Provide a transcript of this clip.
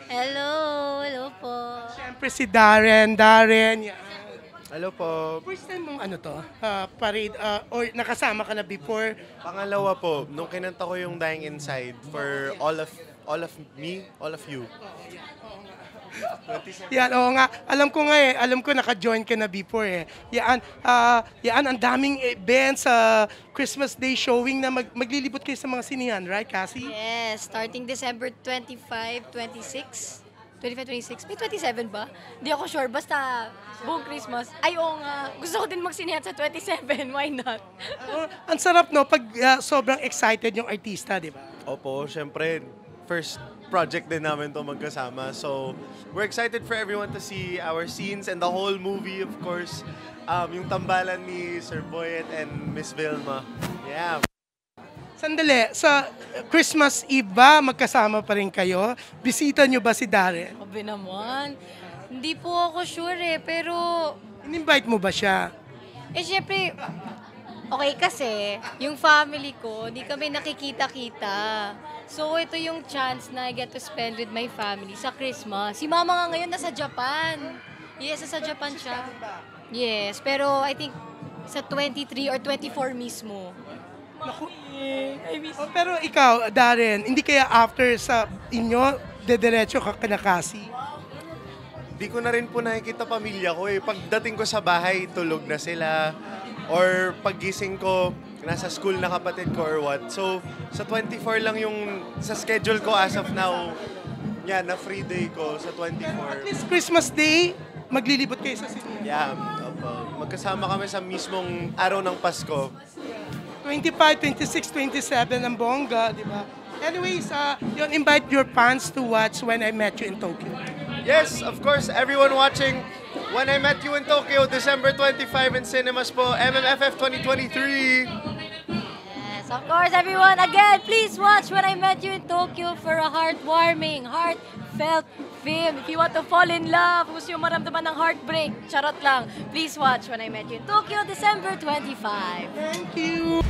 Hello, hello po. Siyempre si Darren. Darren, yan. Hello po. First time mong ano to, parade, or nakasama ka na before? Pangalawa po, nung kinanta ko yung Dying Inside for all of me, all of you. Yan, oo nga. Alam ko nga eh, alam ko naka-join ka na before eh. Yan, ang daming events sa Christmas Day showing na maglilibot kayo sa mga sinihan, right, Cassie? Yes, starting December 25, 26. 25, 26. May 27 ba? Hindi ako sure. Basta buong Christmas. Ay, oo nga. Gusto ko din magsinihan sa 27. Why not? Ang sarap no, pag sobrang excited yung artista, di ba? Opo, syempre, first project din namin to magkasama. So, we're excited for everyone to see our scenes and the whole movie, of course. Yung tambalan ni Sir Boyet and Miss Vilma. Yeah. Sandali, sa Christmas Eve ba, magkasama pa rin kayo? Bisita nyo ba si Darren? Sabi naman. Hindi po ako sure eh, pero... In-invite mo ba siya? Eh, syempre, okay kasi, yung family ko, hindi kami nakikita-kita. So, ito yung chance na I get to spend with my family sa Christmas. Si mama nga ngayon nasa Japan. Yes, nasa Japan siya. Yes, pero I think sa 23 or 24 mismo. Naku, I miss pero ikaw, Darren, hindi kaya after sa inyo, dediretso ka kina Cassie? Di ko na rin po nakikita pamilya ko eh. Pagdating ko sa bahay, tulog na sila. Or paggising ko, nasa school na kapatid ko or what. So, sa 24 lang yung sa schedule ko as of now. Yan, na free day ko sa At 24. least Christmas Day, maglilibot kayo sa sinihan. Yeah, opo. Magkasama kami sa mismong araw ng Pasko. 25, 26, 27 ang bongga, di ba? Anyways, yun, invite your fans to watch When I Met You in Tokyo. Yes, of course, everyone watching When I Met You in Tokyo, December 25 in cinemas po, MMFF 2023. Yes, of course, everyone. Again, please watch When I Met You in Tokyo for a heartwarming, heartfelt film. If you want to fall in love, gusto yung maramdaman ng heartbreak, charot lang, please watch When I Met You in Tokyo, December 25. Thank you!